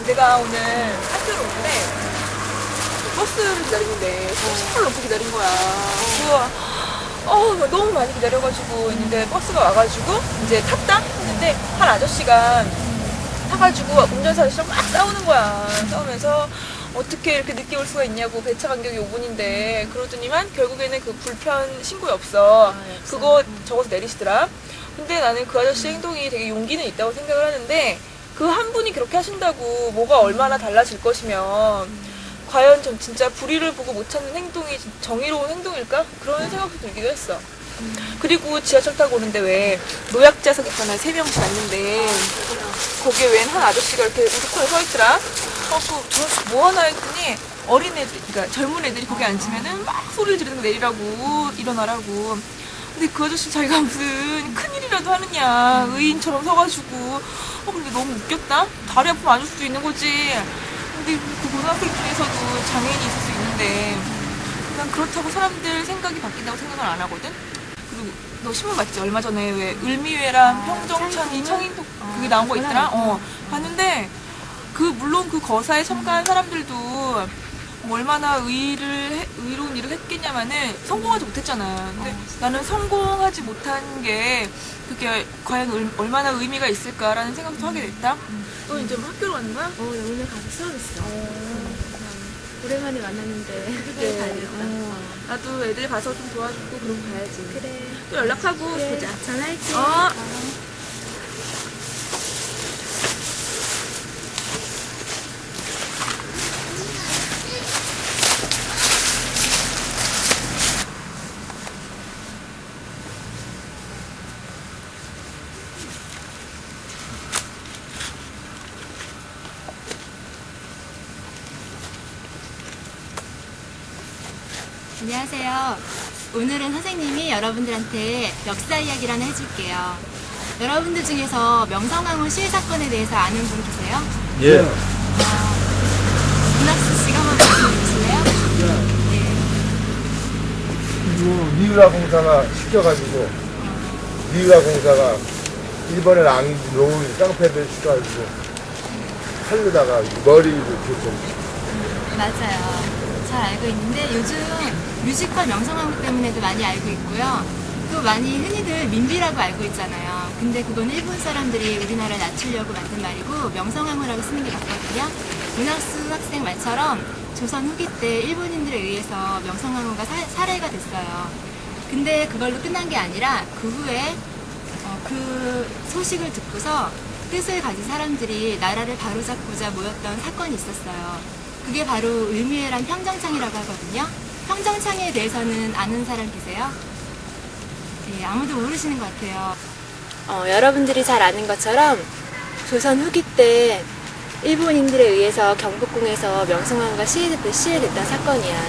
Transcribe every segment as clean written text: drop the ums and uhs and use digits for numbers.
내가 오늘 학교로 오는데 버스를 기다리는데 30분 넘게 기다린 거야. 그거 너무 많이 기다려가지고 있는데 버스가 와가지고 이제 탔다 했는데 한 아저씨가 타가지고 운전사 아저씨랑 막 싸우는 거야. 싸우면서 어떻게 이렇게 늦게 올 수가 있냐고, 배차 간격이 5분인데 그러더니만 결국에는 그 불편 신고에 없어. 그거 적어서 내리시더라. 근데 나는 그 아저씨 행동이 되게 용기는 있다고 생각을 하는데 그 한 분이 그렇게 하신다고 뭐가 얼마나 달라질 것이면 과연 전 진짜 불의를 보고 못 찾는 행동이 정의로운 행동일까? 그런 생각도 들기도 했어. 그리고 지하철 타고 오는데 왜 노약자석 있잖아요. 3명씩 앉는데 거기에 웬 한 아저씨가 이렇게 우두커니 서 있더라. 저 뭐 하나 했더니 어린애들, 그러니까 젊은 애들이 거기 앉으면은 막 소리를 지르는 거 내리라고, 일어나라고. 근데 그 아저씨 자기가 무슨 큰일이라도 하느냐, 의인처럼 서가지고. 근데 너무 웃겼다? 다리 아프면 안 줄 수도 있는 거지. 근데 그 고등학생 중에서도 장애인이 있을 수 있는데 난 그렇다고 사람들 생각이 바뀐다고 생각을 안 하거든? 그리고 너 신문 봤지? 얼마 전에 왜 을미회랑 평정창이 청인 그게 나온 거 있더라? 봤는데 물론 그 거사에 참가한 사람들도 뭐 얼마나 의로운 일을 했겠냐마는 성공하지 못했잖아. 근데 나는 성공하지 못한 게 그게 과연 얼마나 의미가 있을까라는 생각도 하게 됐다. 너 이제 뭐 학교로 가는 거야? 나 오늘 가서 수업했어. 오랜만에 만났는데 그래. 다녔다. 나도 애들 가서 좀 도와주고 그러고 가야지. 그래. 또 연락하고 그래. 보자. 전화할게. 안녕하세요. 오늘은 선생님이 여러분들한테 역사 이야기를 하나 해줄게요. 여러분들 중에서 명성황후 시해 사건에 대해서 아는 분 계세요? 예. 문학수 씨가 한번 말씀해 주실래요? 네. 미우라 공사가 시켜가지고 미우라 공사가 일본에 놓은 깡패들 시켜가지고 살려다가 머리를 줬죠. 맞아요. 잘 알고 있는데 요즘 뮤지컬 명성황후 때문에도 많이 알고 있고요. 또 많이 흔히들 민비라고 알고 있잖아요. 근데 그건 일본 사람들이 우리나라를 낮추려고 만든 말이고 명성황후라고 쓰는 게 맞거든요. 문학수 학생 말처럼 조선 후기 때 일본인들에 의해서 명성황후가 살해가 됐어요. 근데 그걸로 끝난 게 아니라 그 후에 그 소식을 듣고서 뜻을 가진 사람들이 나라를 바로잡고자 모였던 사건이 있었어요. 그게 바로 을미회란 평정창이라고 하거든요. 평정창에 대해서는 아는 사람 계세요? 네, 아무도 모르시는 것 같아요. 여러분들이 잘 아는 것처럼 조선 후기 때 일본인들에 의해서 경복궁에서 명성황후가 시해됐던 사건이야.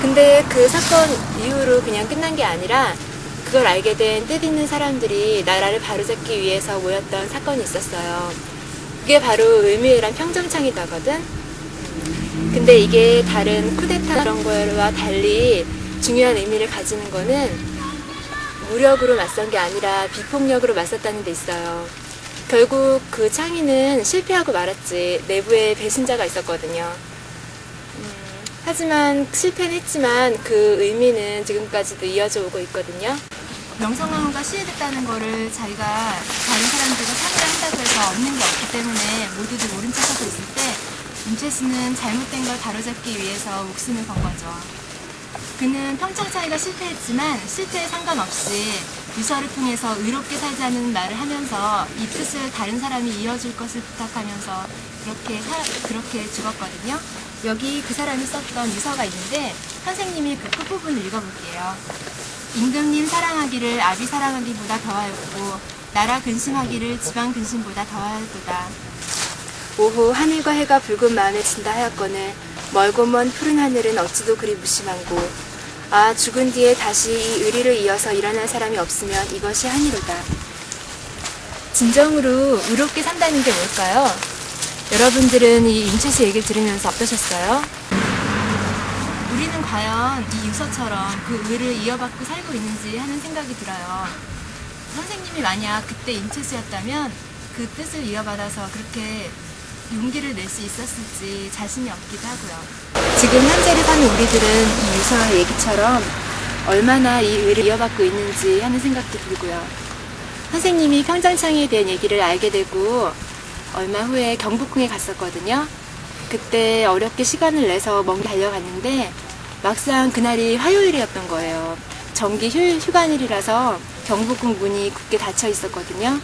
근데 그 사건 이후로 그냥 끝난 게 아니라 그걸 알게 된 뜻있는 사람들이 나라를 바로잡기 위해서 모였던 사건이 있었어요. 그게 바로 을미회란 평정창이다거든. 근데 이게 다른 쿠데타 그런 거와 달리 중요한 의미를 가지는 거는 무력으로 맞선 게 아니라 비폭력으로 맞섰다는 데 있어요. 결국 그 창의는 실패하고 말았지. 내부에 배신자가 있었거든요. 하지만 실패는 했지만 그 의미는 지금까지도 이어져 오고 있거든요. 명성황후가 시해됐다는 거를 자기가 다른 사람들과 참여를 한다고 해서 얻는 게 없기 때문에 모두들 모른 척하고 있을 때 임채수는 잘못된 걸 바로잡기 위해서 목숨을 건 거죠. 그는 평정창의가 실패했지만 실패에 상관없이 유서를 통해서 의롭게 살자는 말을 하면서 이 뜻을 다른 사람이 이어줄 것을 부탁하면서 그렇게 죽었거든요. 여기 그 사람이 썼던 유서가 있는데 선생님이 그 끝부분을 읽어볼게요. 임금님 사랑하기를 아비 사랑하기보다 더하였고 나라 근심하기를 지방 근심보다 더하였도다. 오후 하늘과 해가 붉은 마음에 진다 하였거늘 멀고 먼 푸른 하늘은 어찌도 그리 무심한고 아 죽은 뒤에 다시 이 의리를 이어서 일어날 사람이 없으면 이것이 한이로다. 진정으로 의롭게 산다는 게 뭘까요? 여러분들은 이 임채수 얘기를 들으면서 어떠셨어요? 우리는 과연 이 유서처럼 그 의를 이어받고 살고 있는지 하는 생각이 들어요. 선생님이 만약 그때 임채수였다면 그 뜻을 이어받아서 그렇게 용기를 낼 수 있었을지 자신이 없기도 하고요. 지금 현재를 사는 우리들은 이 유서의 얘기처럼 얼마나 이 의를 이어받고 있는지 하는 생각도 들고요. 선생님이 평전창에 대한 얘기를 알게 되고 얼마 후에 경복궁에 갔었거든요. 그때 어렵게 시간을 내서 먼 길 달려갔는데 막상 그날이 화요일이었던 거예요. 정기 휴관일이라서 경복궁 문이 굳게 닫혀 있었거든요.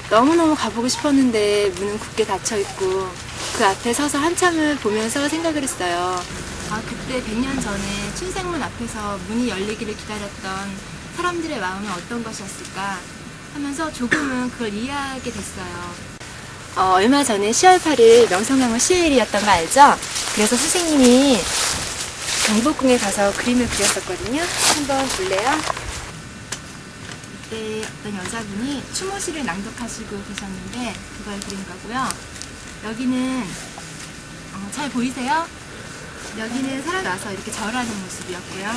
너무너무 가보고 싶었는데 문은 굳게 닫혀 있고 그 앞에 서서 한참을 보면서 생각을 했어요. 아, 그때 100년 전에 춘생문 앞에서 문이 열리기를 기다렸던 사람들의 마음은 어떤 것이었을까 하면서 조금은 그걸 이해하게 됐어요. 얼마 전에 10월 8일 명성황후 시해일이었던 거 알죠? 그래서 선생님이 경복궁에 가서 그림을 그렸었거든요. 한번 볼래요? 그때 어떤 여자분이 추모시를 낭독하시고 계셨는데 그걸 그린 거고요. 여기는 잘 보이세요? 여기는 사람이 와서 이렇게 절하는 모습이었고요.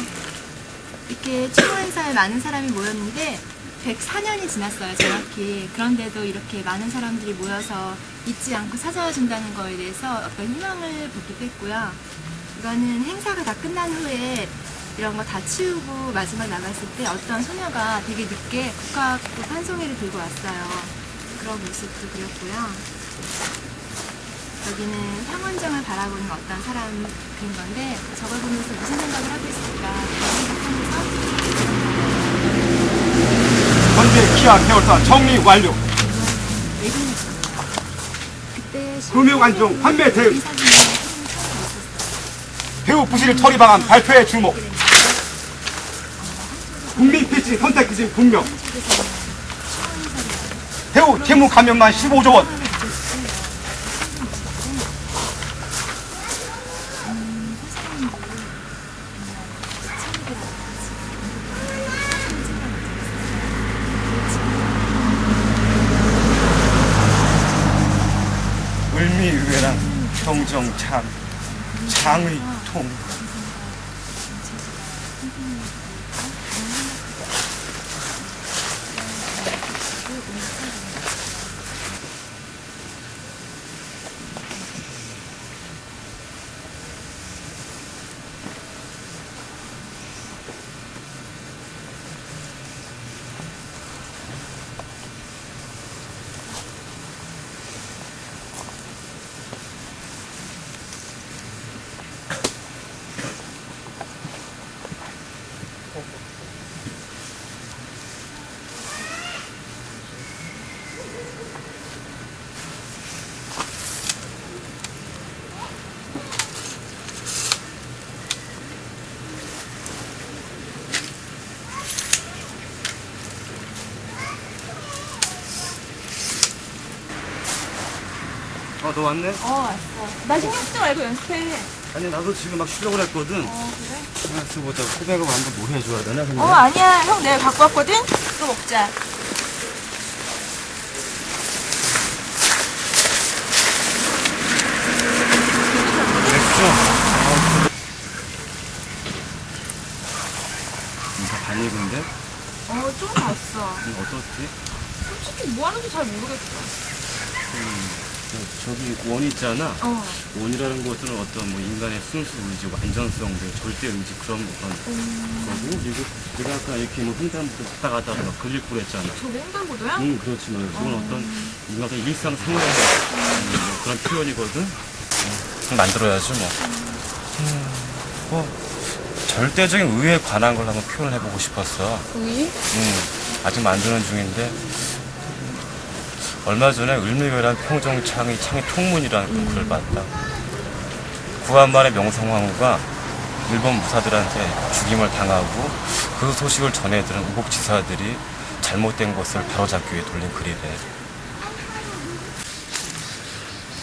이렇게 추모 행사에 많은 사람이 모였는데 104년이 지났어요, 정확히. 그런데도 이렇게 많은 사람들이 모여서 잊지 않고 찾아와 준다는 거에 대해서 어떤 희망을 보기도 했고요. 이거는 행사가 다 끝난 후에 이런 거 다 치우고 마지막 나갔을 때 어떤 소녀가 되게 늦게 국화꽃 한 송이를 들고 왔어요. 그런 모습도 그렸고요. 여기는 향원정을 바라보는 어떤 사람 그린 건데 저걸 보면서 무슨 생각을 하고 있을까 생각하면서 현재 기아 계열사 정리 완료. 금융안정 판매 대응. 배우 부실 처리 방안 발표에 주목. 국민 PC 선택 기준 분명. 배우 재무 감면만 15조 원. 을미의회랑 평정참 창의통. 너 왔네? 왔어. 나 신경 쓰지 말고 연습해. 아니 나도 지금 막 쉬려고 그랬거든. 그래? 알았어 보자. 후배가 완전 뭐 해줘야 되나 근데? 아니야. 형 내가 갖고 왔거든? 그거 먹자. 진짜 반입인데? 좀 봤어. 어떻지? 솔직히 뭐 하는지 잘 모르겠어. 저기 원 있잖아. 어. 원이라는 것은 어떤 뭐 인간의 순수 의지, 완전성, 절대 의지 그런 거고 그리고 내가 아까 이렇게 뭐 횡단부터 왔다 갔다 하다가 걸릴 뻔했잖아. 저게 횡단보도야? 응, 그렇지 뭐 이건 어떤 인간의 일상생활의 뭐 그런 표현이거든. 만들어야지 뭐. 절대적인 의에 관한 걸 한번 표현을 해보고 싶었어. 의? 아직 만드는 중인데. 얼마 전에 을미교란 평정창의 통문이라는 글을 봤다. 구한말의 명성황후가 일본 무사들한테 죽임을 당하고 그 소식을 전해들은 우복지사들이 잘못된 것을 바로잡기 위해 돌린 글이래.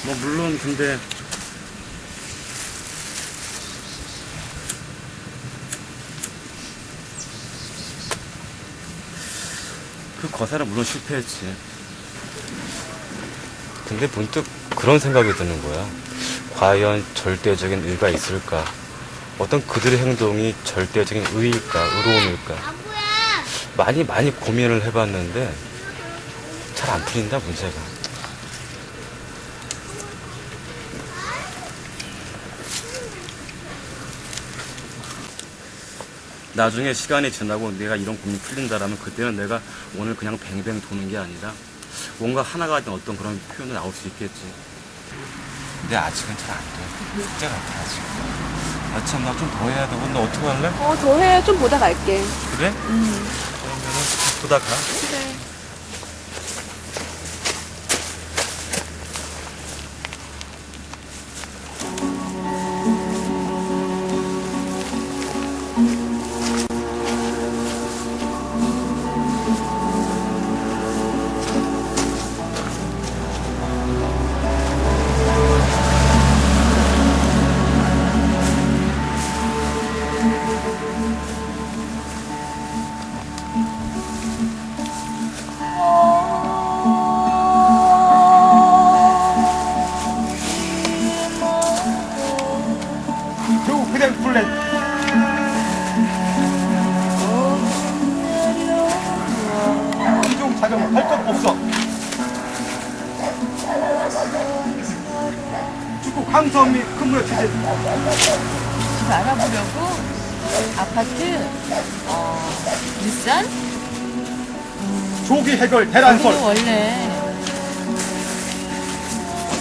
뭐 물론 근데 그 거사는 물론 실패했지. 근데 문득 그런 생각이 드는 거야. 과연 절대적인 의가 있을까? 어떤 그들의 행동이 절대적인 의일까? 의로움일까? 많이 고민을 해봤는데 잘 안 풀린다 문제가. 나중에 시간이 지나고 내가 이런 고민이 풀린다라면 그때는 내가 오늘 그냥 뱅뱅 도는 게 아니라 뭔가 하나가 된 어떤 그런 표현이 나올 수 있겠지. 근데 아직은 잘 안 돼. 숙제 같아 아직. 아 참 나 좀 더 해야 되고 너 어떻게 할래? 더 해. 좀 보다 갈게. 그래? 그러면은 보다 가. 그래. 그리고 그냥 불래. 이중 자전거 할 것 없어. 축구 강성 및 큰 물에 취재. 집 알아보려고 아파트 일산 조기 해결 여기는 대란설. 원래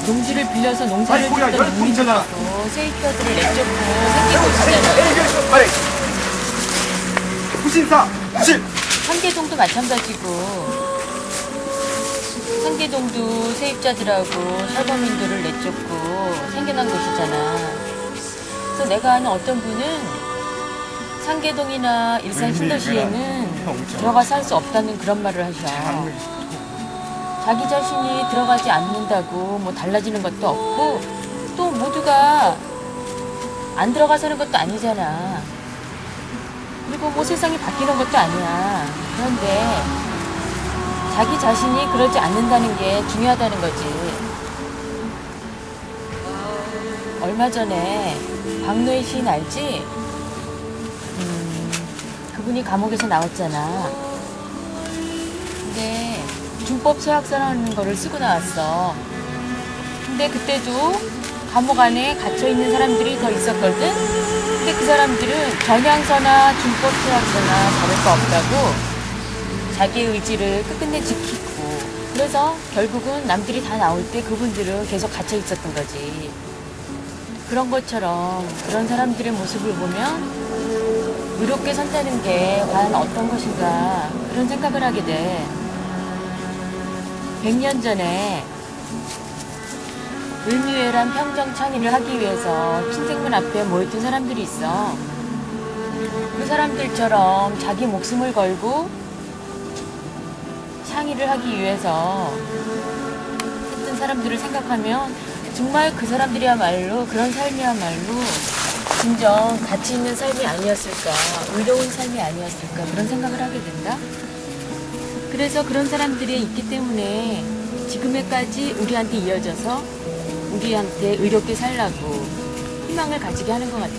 농지를 빌려서 농사를 아니, 거기가 짓던 열풍처잖아. 농민들도 세입자들을 내쫓고 생기고 있잖아요. 해결 말해. 부신사 10. 상계동도 마찬가지고 상계동도 세입자들하고 철거민들을 내쫓고 생겨난 곳이잖아. 그래서 내가 아는 어떤 분은 상계동이나 일산 신도시에는 들어가서 살 수 없다는 그런 말을 하셔. 자기 자신이 들어가지 않는다고 뭐 달라지는 것도 없고 또 모두가 안 들어가 사는 것도 아니잖아. 그리고 뭐 세상이 바뀌는 것도 아니야. 그런데 자기 자신이 그러지 않는다는 게 중요하다는 거지. 얼마 전에 박노해 시인 알지? 그분이 감옥에서 나왔잖아. 근데 준법 서약서라는 거를 쓰고 나왔어. 근데 그때도 감옥 안에 갇혀 있는 사람들이 더 있었거든. 근데 그 사람들은 전향서나 준법 서약서나 다를 거 없다고 자기의 의지를 끝끝내 지키고, 그래서 결국은 남들이 다 나올 때 그분들은 계속 갇혀 있었던 거지. 그런 것처럼 그런 사람들의 모습을 보면 의롭게 산다는 게 과연 어떤 것인가 그런 생각을 하게 돼. 100년 전에 을미회란 평정 창의를 하기 위해서 친생문 앞에 모였던 사람들이 있어. 그 사람들처럼 자기 목숨을 걸고 창의를 하기 위해서 했던 사람들을 생각하면 정말 그 사람들이야말로 그런 삶이야말로 진정 가치 있는 삶이 아니었을까, 의로운 삶이 아니었을까 그런 생각을 하게 된다. 그래서 그런 사람들이 있기 때문에 지금에까지 우리한테 이어져서 우리한테 의롭게 살라고 희망을 가지게 하는 것 같아.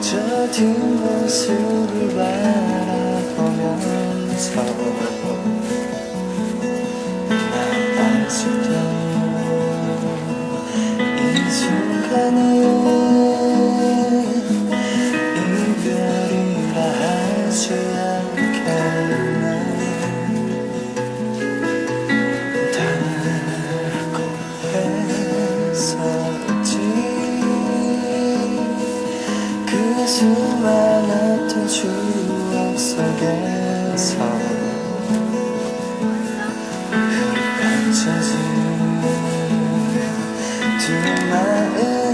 저 뒷모습을 바라보면서 나 아직도 이 순간을 이별이라 하지 않겠나. 달고 했었지 그 수많았던 추억 속에서 흩어진 두 마음